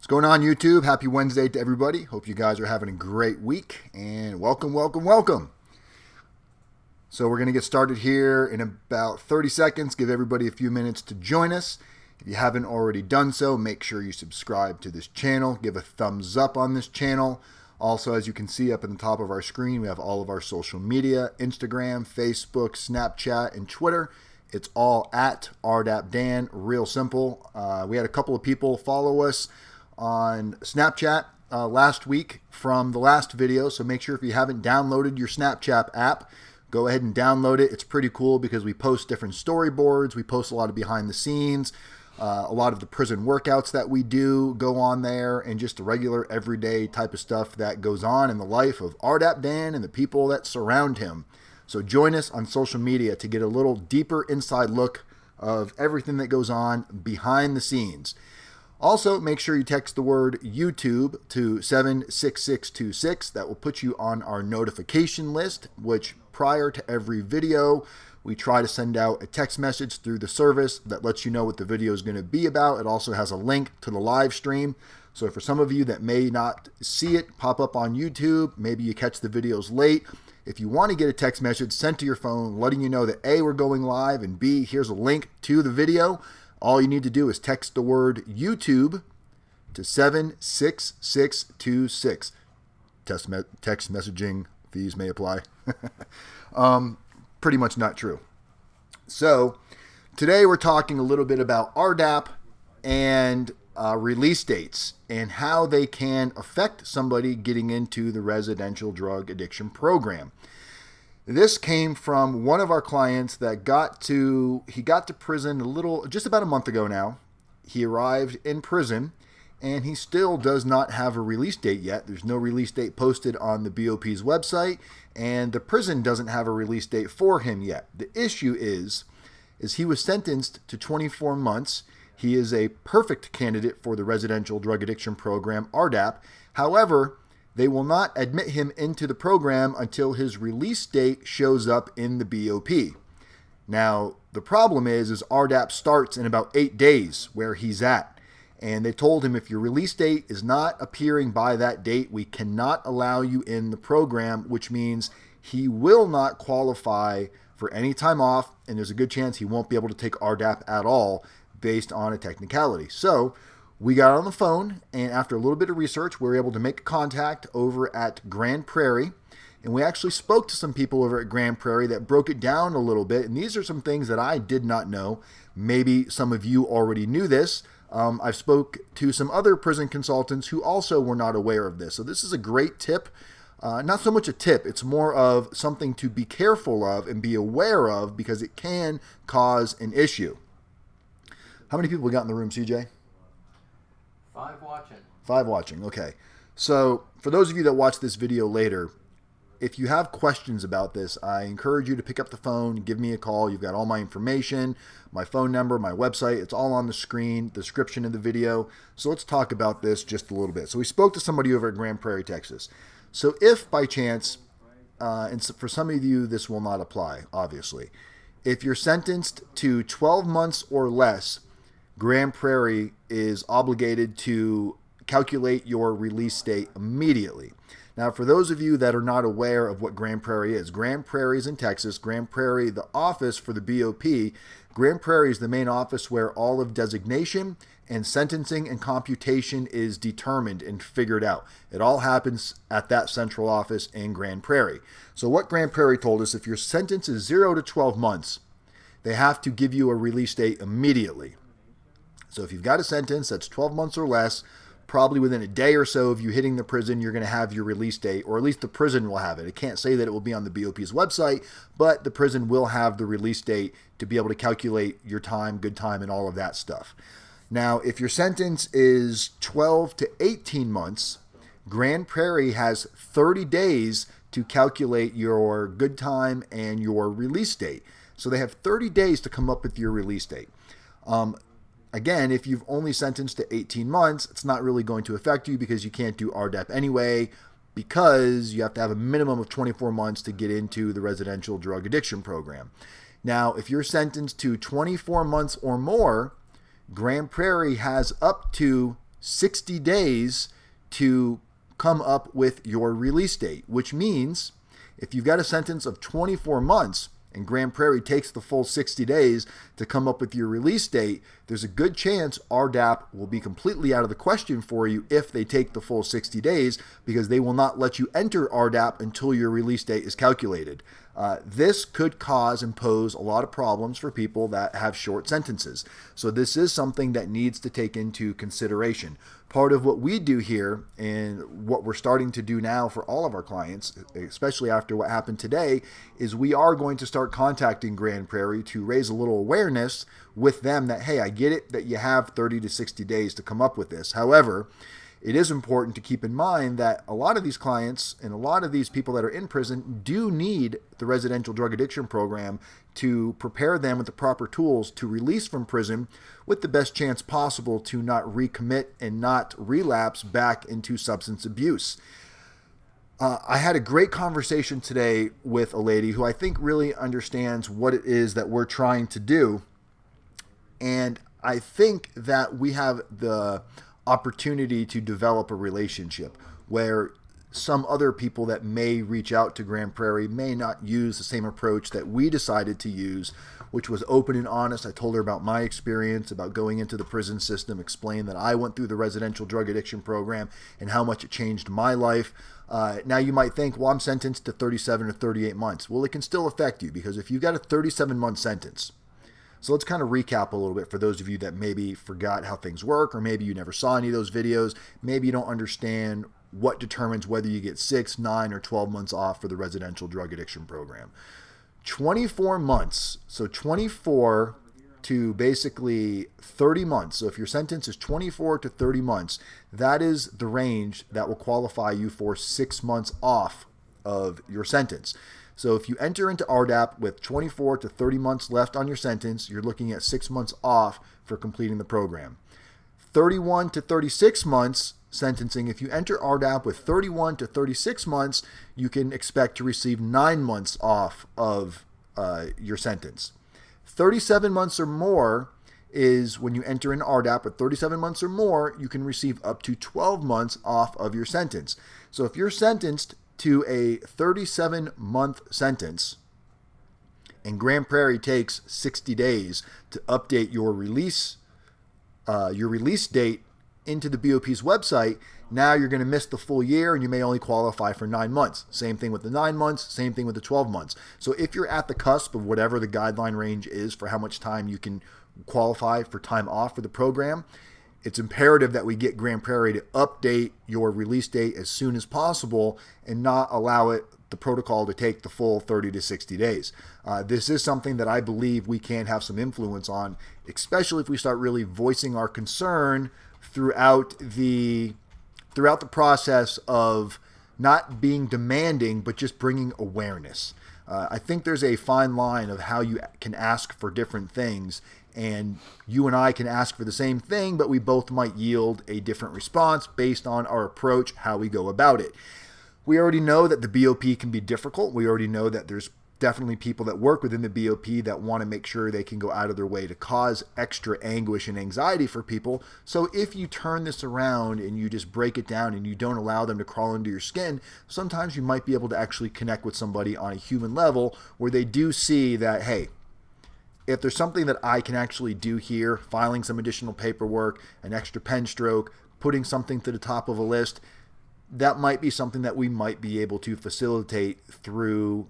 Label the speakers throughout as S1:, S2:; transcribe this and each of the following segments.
S1: What's going on, YouTube? Happy Wednesday to everybody. Hope you guys are having a great week, and welcome, welcome, welcome. So we're going to get started here in about 30 seconds. Give everybody a few minutes to join us. If you haven't already done so, make sure you subscribe to this channel. Give a thumbs up on this channel. Also, as you can see up in the top of our screen, we have all of our social media: Instagram, Facebook, Snapchat, and Twitter. It's all at RDAP Dan, real simple. We had a couple of people follow us on Snapchat last week from the last video, so make sure if you haven't downloaded your Snapchat app, go ahead and download it. It's pretty cool because we post different storyboards, we post a lot of behind the scenes, a lot of the prison workouts that we do go on there, and just the regular everyday type of stuff that goes on in the life of RDAP Dan and the people that surround him. So join us on social media to get a little deeper inside look of everything that goes on behind the scenes. Also, make sure you text the word YouTube to 76626. That will put you on our notification list, which prior to every video, we try to send out a text message through the service that lets you know what the video is going to be about. It also has a link to the live stream. So for some of you that may not see it pop up on YouTube, maybe you catch the videos late, if you want to get a text message sent to your phone letting you know that A, we're going live, and B, here's a link to the video, all you need to do is text the word YouTube to 76626. Text messaging fees may apply. Pretty much not true. So today we're talking a little bit about RDAP and release dates and how they can affect somebody getting into the residential drug addiction program. This came from one of our clients that got to prison just about a month ago now. He arrived in prison and he still does not have a release date yet. There's no release date posted on the BOP's website, and the prison doesn't have a release date for him yet. The issue is he was sentenced to 24 months. He is a perfect candidate for the residential drug addiction program, RDAP. However, they will not admit him into the program until his release date shows up in the BOP. Now, the problem is RDAP starts in about 8 days where he's at. And they told him, if your release date is not appearing by that date, we cannot allow you in the program, which means he will not qualify for any time off, and there's a good chance he won't be able to take RDAP at all based on a technicality. So we got on the phone, and after a little bit of research, we were able to make contact over at Grand Prairie. And we actually spoke to some people over at Grand Prairie that broke it down a little bit. And these are some things that I did not know. Maybe some of you already knew this. I've spoke to some other prison consultants who also were not aware of this. So this is a great tip. Not so much a tip. It's more of something to be careful of and be aware of because it can cause an issue. How many people we got in the room, CJ?
S2: 5 watching.
S1: 5 watching, okay. So for those of you that watch this video later, if you have questions about this, I encourage you to pick up the phone, give me a call. You've got all my information, my phone number, my website. It's all on the screen, description of the video. So let's talk about this just a little bit. So we spoke to somebody over at Grand Prairie, Texas. So if by chance, and for some of you this will not apply, obviously, if you're sentenced to 12 months or less, Grand Prairie is obligated to calculate your release date immediately. Now, for those of you that are not aware of what Grand Prairie is, Grand Prairie is in Texas. Grand Prairie, the office for the BOP, Grand Prairie is the main office where all of designation and sentencing and computation is determined and figured out. It all happens at that central office in Grand Prairie. So what Grand Prairie told us, if your sentence is 0 to 12 months, they have to give you a release date immediately. So if you've got a sentence that's 12 months or less, probably within a day or so of you hitting the prison, you're going to have your release date, or at least the prison will have it. It can't say that it will be on the BOP's website, but the prison will have the release date to be able to calculate your time, good time, and all of that stuff. Now, if your sentence is 12 to 18 months, Grand Prairie has 30 days to calculate your good time and your release date. So they have 30 days to come up with your release date. Again, if you've only sentenced to 18 months, it's not really going to affect you because you can't do RDAP anyway, because you have to have a minimum of 24 months to get into the residential drug addiction program. Now, if you're sentenced to 24 months or more, Grand Prairie has up to 60 days to come up with your release date, which means if you've got a sentence of 24 months and Grand Prairie takes the full 60 days to come up with your release date, there's a good chance RDAP will be completely out of the question for you if they take the full 60 days, because they will not let you enter RDAP until your release date is calculated. This could cause and pose a lot of problems for people that have short sentences. So this is something that needs to take into consideration. Part of what we do here and what we're starting to do now for all of our clients, especially after what happened today, is we are going to start contacting Grand Prairie to raise a little awareness with them that, hey, I get it that you have 30 to 60 days to come up with this. However, it is important to keep in mind that a lot of these clients and a lot of these people that are in prison do need the residential drug addiction program to prepare them with the proper tools to release from prison with the best chance possible to not recommit and not relapse back into substance abuse. I had a great conversation today with a lady who I think really understands what it is that we're trying to do. And I think that we have the opportunity to develop a relationship where some other people that may reach out to Grand Prairie may not use the same approach that we decided to use, which was open and honest. I told her about my experience, about going into the prison system, explained that I went through the residential drug addiction program and how much it changed my life. Now you might think, well, I'm sentenced to 37 or 38 months. Well, it can still affect you, because if you've got a 37-month sentence, so let's kind of recap a little bit for those of you that maybe forgot how things work, or maybe you never saw any of those videos. Maybe you don't understand what determines whether you get 6, 9, or 12 months off for the residential drug addiction program. 24 months, so 24 to basically 30 months. So if your sentence is 24 to 30 months, that is the range that will qualify you for 6 months off of your sentence. So if you enter into RDAP with 24 to 30 months left on your sentence, you're looking at 6 months off for completing the program. 31 to 36 months sentencing, if you enter RDAP with 31 to 36 months, you can expect to receive 9 months off of your sentence. 37 months or more is when you enter in RDAP with 37 months or more, you can receive up to 12 months off of your sentence. So if you're sentenced to a 37-month sentence and Grand Prairie takes 60 days to update your release date into the BOP's website, now you're going to miss the full year and you may only qualify for 9 months. Same thing with the 9 months, same thing with the 12 months. So if you're at the cusp of whatever the guideline range is for how much time you can qualify for time off for the program, it's imperative that we get Grand Prairie to update your release date as soon as possible and not allow the protocol to take the full 30 to 60 days. This is something that I believe we can have some influence on, especially if we start really voicing our concern throughout the process of not being demanding, but just bringing awareness. I think there's a fine line of how you can ask for different things, and you and I can ask for the same thing, but we both might yield a different response based on our approach, how we go about it. We already know that the BOP can be difficult. We already know that there's definitely people that work within the BOP that want to make sure they can go out of their way to cause extra anguish and anxiety for people. So if you turn this around and you just break it down and you don't allow them to crawl into your skin, sometimes you might be able to actually connect with somebody on a human level where they do see that, hey, if there's something that I can actually do here, filing some additional paperwork, an extra pen stroke, putting something to the top of a list, that might be something that we might be able to facilitate through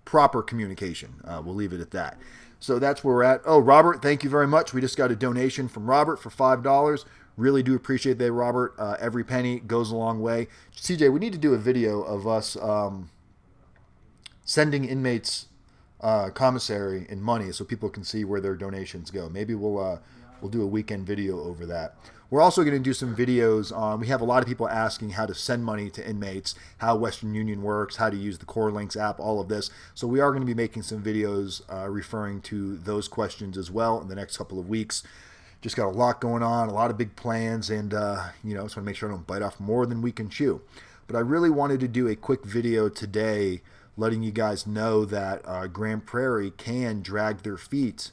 S1: proper communication. We'll leave it at that. So that's where we're at. Oh, Robert, thank you very much. We just got a donation from Robert for $5. Really do appreciate that, Robert. Every penny goes a long way. CJ, we need to do a video of us sending inmates commissary and money so people can see where their donations go. Maybe we'll do a weekend video over that. We're also going to do some videos on, we have a lot of people asking how to send money to inmates, how Western Union works, how to use the Core Links app, all of this. So we are going to be making some videos referring to those questions as well in the next couple of weeks. Just got a lot going on, a lot of big plans, and just want to make sure I don't bite off more than we can chew. But I really wanted to do a quick video today letting you guys know that Grand Prairie can drag their feet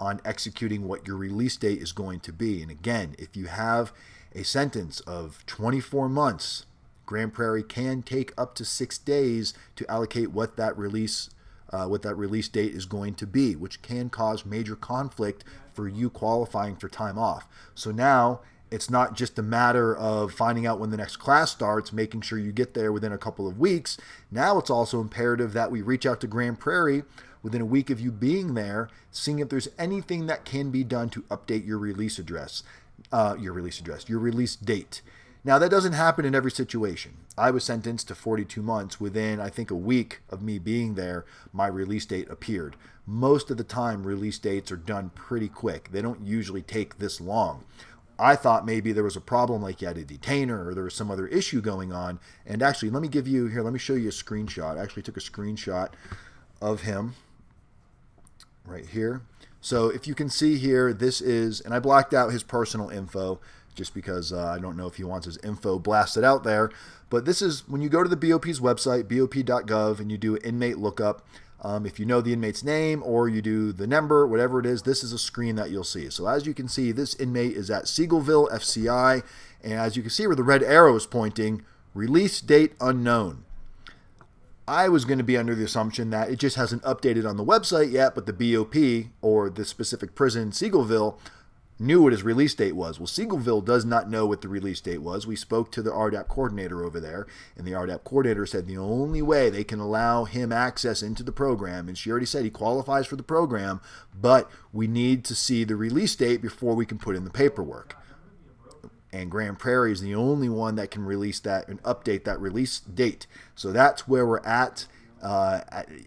S1: on executing what your release date is going to be. And again, if you have a sentence of 24 months, Grand Prairie can take up to 6 days to allocate what that release date is going to be, which can cause major conflict for you qualifying for time off. So now it's not just a matter of finding out when the next class starts, making sure you get there within a couple of weeks. Now it's also imperative that we reach out to Grand Prairie within a week of you being there, seeing if there's anything that can be done to update your release date. Now, that doesn't happen in every situation. I was sentenced to 42 months. Within, I think, a week of me being there, my release date appeared. Most of the time, release dates are done pretty quick. They don't usually take this long. I thought maybe there was a problem, like you had a detainer or there was some other issue going on. And actually, let me show you a screenshot. I actually took a screenshot of him right here. So if you can see here, this is, and I blacked out his personal info just because I don't know if he wants his info blasted out there. But this is when you go to the BOP's website, bop.gov, and you do an inmate lookup. If you know the inmate's name or you do the number, whatever it is, this is a screen that you'll see. So as you can see, this inmate is at Seagullville FCI. And as you can see where the red arrow is pointing, release date unknown. I was going to be under the assumption that it just hasn't updated on the website yet, but the BOP or the specific prison, Seagullville, knew what his release date was. Well, Seagullville does not know what the release date was. We spoke to the RDAP coordinator over there, and the RDAP coordinator said the only way they can allow him access into the program, and she already said he qualifies for the program, but we need to see the release date before we can put in the paperwork. And Grand Prairie is the only one that can release that and update that release date. So that's where we're at.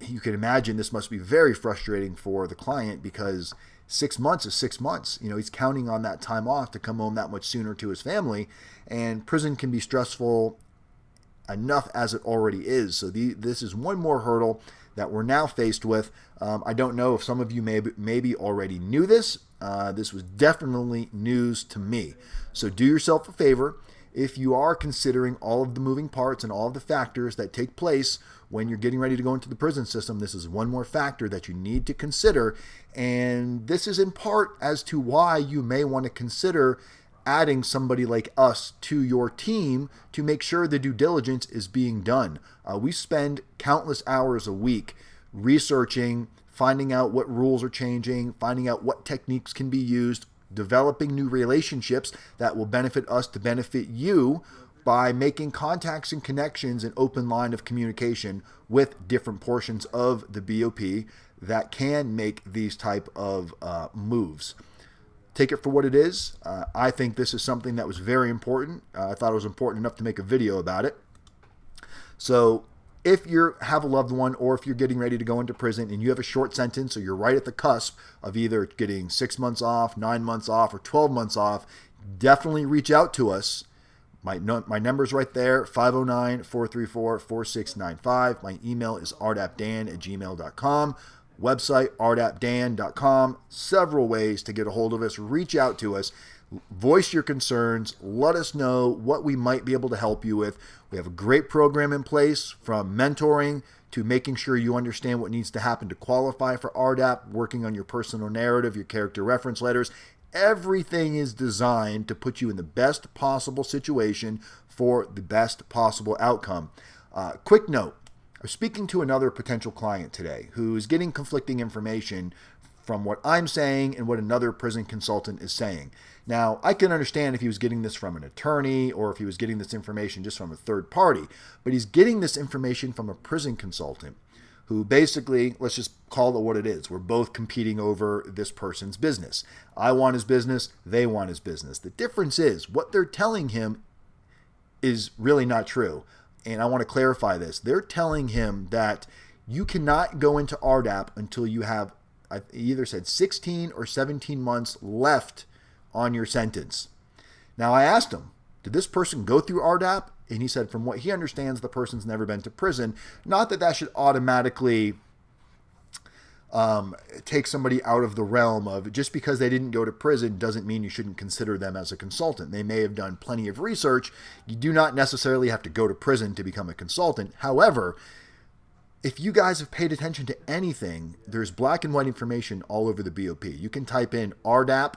S1: You can imagine this must be very frustrating for the client because 6 months is 6 months. You know, he's counting on that time off to come home that much sooner to his family, and prison can be stressful enough as it already is. So this is one more hurdle that we're now faced with. I don't know if some of you maybe already knew this. This was definitely news to me. So do yourself a favor. If you are considering all of the moving parts and all of the factors that take place when you're getting ready to go into the prison system, this is one more factor that you need to consider. And this is in part as to why you may want to consider adding somebody like us to your team to make sure the due diligence is being done. We spend countless hours a week researching, finding out what rules are changing, finding out what techniques can be used, developing new relationships that will benefit us to benefit you by making contacts and connections and open line of communication with different portions of the BOP that can make these type of moves. Take it for what it is. I think this is something that was very important. I thought it was important enough to make a video about it. So if you have a loved one or if you're getting ready to go into prison and you have a short sentence or you're right at the cusp of either getting 6 months off, 9 months off, or 12 months off, definitely reach out to us. My number's right there, 509-434-4695. My email is rdapdan@gmail.com. Website, rdapdan.com. Several ways to get a hold of us. Reach out to us. Voice your concerns. Let us know what we might be able to help you with. We have a great program in place, from mentoring to making sure you understand what needs to happen to qualify for RDAP, working on your personal narrative, your character reference letters. Everything is designed to put you in the best possible situation for the best possible outcome. Quick note, I was speaking to another potential client today who's getting conflicting information from what I'm saying and what another prison consultant is saying. Now, I can understand if he was getting this from an attorney or if he was getting this information just from a third party, but he's getting this information from a prison consultant who basically, let's just call it what it is. We're both competing over this person's business. I want his business, they want his business. The difference is what they're telling him is really not true. And I want to clarify this. They're telling him that you cannot go into RDAP until you have, I either said 16 or 17 months left on your sentence. Now, I asked him, did this person go through RDAP? And he said, from what he understands, the person's never been to prison. Not that that should automatically take somebody out of the realm of just because they didn't go to prison doesn't mean you shouldn't consider them as a consultant. They may have done plenty of research. You do not necessarily have to go to prison to become a consultant. However, if you guys have paid attention to anything, there's black and white information all over the BOP. You can type in RDAP,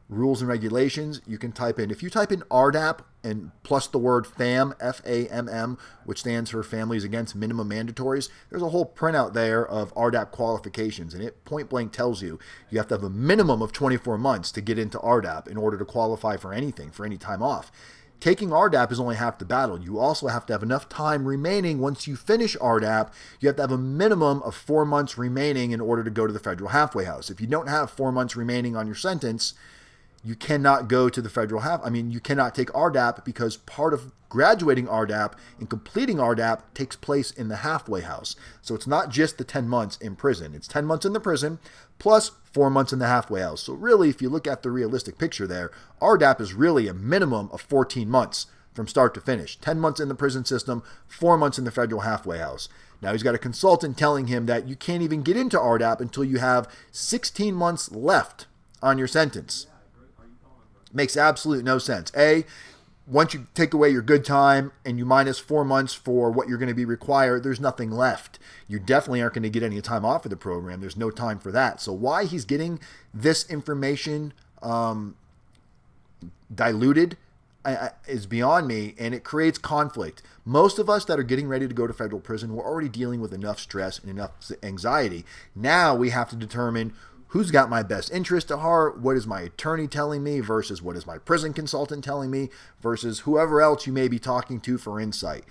S1: rules and regulations. You can type in, if you type in RDAP and plus the word FAM, F-A-M-M, which stands for Families Against Minimum Mandatories, there's a whole printout there of RDAP qualifications, and it point blank tells you you have to have a minimum of 24 months to get into RDAP in order to qualify for anything, for any time off. Taking RDAP is only half the battle. You also have to have enough time remaining once you finish RDAP. You have to have a minimum of 4 months remaining in order to go to the federal halfway house. If you don't have 4 months remaining on your sentence, you cannot go to the federal you cannot take RDAP, because part of graduating RDAP and completing RDAP takes place in the halfway house. So it's not just the 10 months in prison. It's 10 months in the prison plus 4 months in the halfway house. So really, if you look at the realistic picture there, RDAP is really a minimum of 14 months from start to finish. 10 months in the prison system, 4 months in the federal halfway house. Now he's got a consultant telling him that you can't even get into RDAP until you have 16 months left on your sentence. Makes absolute no sense. Once you take away your good time and you minus 4 months for what you're going to be required, there's nothing left. You definitely aren't going to get any time off of the program. There's no time for that. So why he's getting this information diluted is beyond me, and it creates conflict. Most of us that are getting ready to go to federal prison, we're already dealing with enough stress and enough anxiety. Now we have to determine who's got my best interest at heart, what is my attorney telling me versus what is my prison consultant telling me versus whoever else you may be talking to for insight.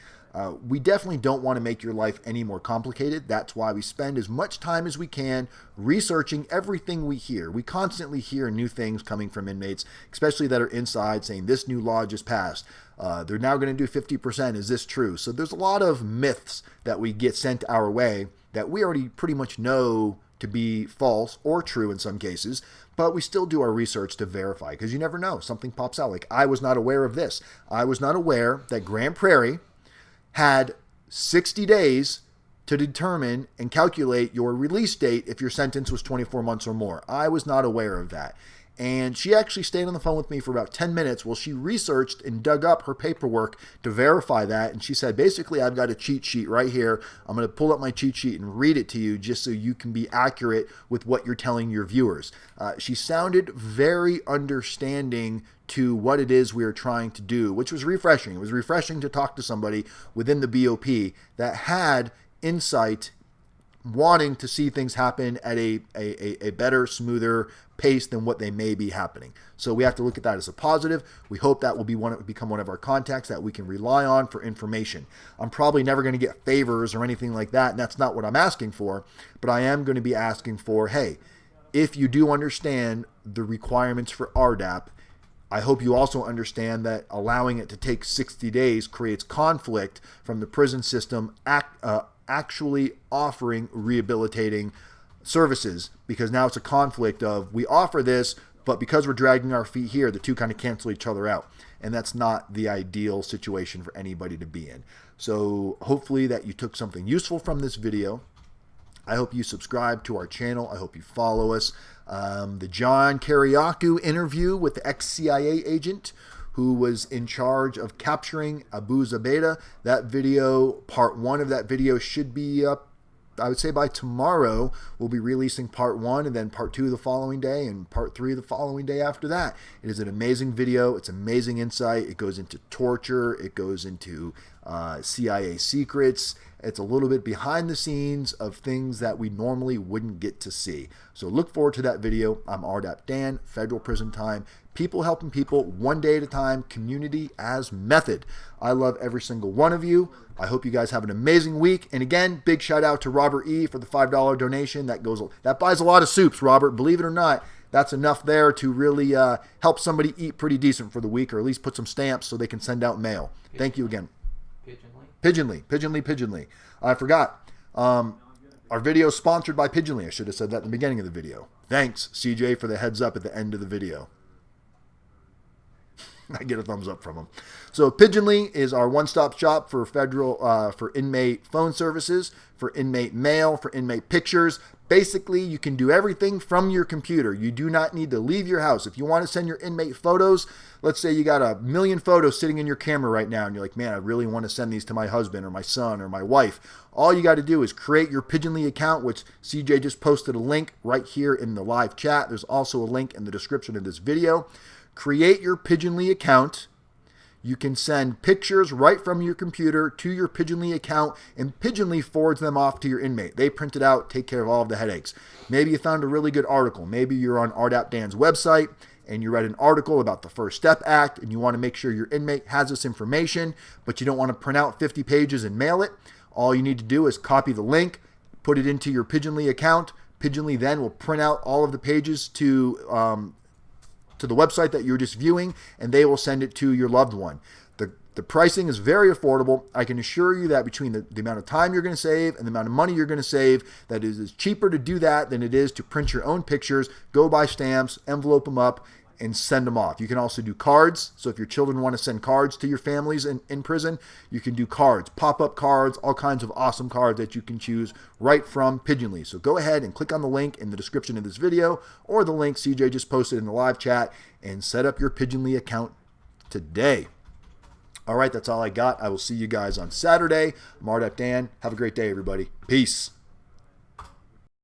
S1: We definitely don't want to make your life any more complicated. That's why we spend as much time as we can researching everything we hear. We constantly hear new things coming from inmates, especially that are inside, saying this new law just passed. They're now going to do 50%. Is this true? So there's a lot of myths that we get sent our way that we already pretty much know to be false or true in some cases, but we still do our research to verify, because you never know. Something pops out. Like, I was not aware of this. I was not aware that Grand Prairie had 60 days to determine and calculate your release date if your sentence was 24 months or more. I was not aware of that. And she actually stayed on the phone with me for about 10 minutes while she researched and dug up her paperwork to verify that. And she said, basically, I've got a cheat sheet right here. I'm going to pull up my cheat sheet and read it to you just so you can be accurate with what you're telling your viewers. She sounded very understanding to what it is we are trying to do, which was refreshing. It was refreshing to talk to somebody within the BOP that had insight, wanting to see things happen at a better, smoother pace than what they may be happening. So we have to look at that as a positive. We hope that will become one of our contacts that we can rely on for information. I'm probably never going to get favors or anything like that, and that's not what I'm asking for, but I am going to be asking for, hey, if you do understand the requirements for RDAP, I hope you also understand that allowing it to take 60 days creates conflict from the prison system actually offering rehabilitating services, because now it's a conflict of, we offer this, but because we're dragging our feet here, the two kind of cancel each other out. And that's not the ideal situation for anybody to be in. So hopefully that you took something useful from this video. I hope you subscribe to our channel. I hope you follow us. The John Kiriakou interview with the ex-CIA agent who was in charge of capturing Abu Zubaydah. That video, part 1 of that video, should be up, I would say by tomorrow. We'll be releasing part 1, and then part 2 the following day, and part 3 the following day after that. It is an amazing video. It's amazing insight. It goes into torture. It goes into CIA secrets. It's a little bit behind the scenes of things that we normally wouldn't get to see. So look forward to that video. I'm RDAP Dan, Federal Prison Time. People helping people one day at a time, community as method. I love every single one of you. I hope you guys have an amazing week. And again, big shout out to Robert E. for the $5 donation. That buys a lot of soups, Robert. Believe it or not, that's enough there to really help somebody eat pretty decent for the week, or at least put some stamps so they can send out mail. Thank you again. Pigeonly. I forgot. Our video is sponsored by Pigeonly. I should have said that in the beginning of the video. Thanks, CJ, for the heads up at the end of the video. I get a thumbs up from him. So Pigeonly is our one-stop shop for for inmate phone services, for inmate mail, for inmate pictures, Basically, you can do everything from your computer. You do not need to leave your house. If you want to send your inmate photos, let's say you got 1,000,000 photos sitting in your camera right now, and you're like, man, I really want to send these to my husband or my son or my wife. All you got to do is create your Pigeonly account, which CJ just posted a link right here in the live chat. There's also a link in the description of this video. Create your Pigeonly account. You can send pictures right from your computer to your Pigeonly account, and Pigeonly forwards them off to your inmate. They print it out, take care of all of the headaches. Maybe you found a really good article. Maybe you're on RDAP Dan's website and you read an article about the First Step Act and you want to make sure your inmate has this information, but you don't want to print out 50 pages and mail it. All you need to do is copy the link, put it into your Pigeonly account. Pigeonly then will print out all of the pages to the website that you're just viewing, and they will send it to your loved one. The pricing is very affordable. I can assure you that between the amount of time you're going to save and the amount of money you're going to save, that it is cheaper to do that than it is to print your own pictures, go buy stamps, envelope them up, and send them off. You can also do cards. So if your children want to send cards to your families in prison, you can do cards, pop-up cards, all kinds of awesome cards that you can choose right from Pigeonly. So go ahead and click on the link in the description of this video or the link CJ just posted in the live chat and set up your Pigeonly account today. All right, that's all I got. I will see you guys on Saturday. I'm RDAP Dan. Have a great day, everybody. Peace.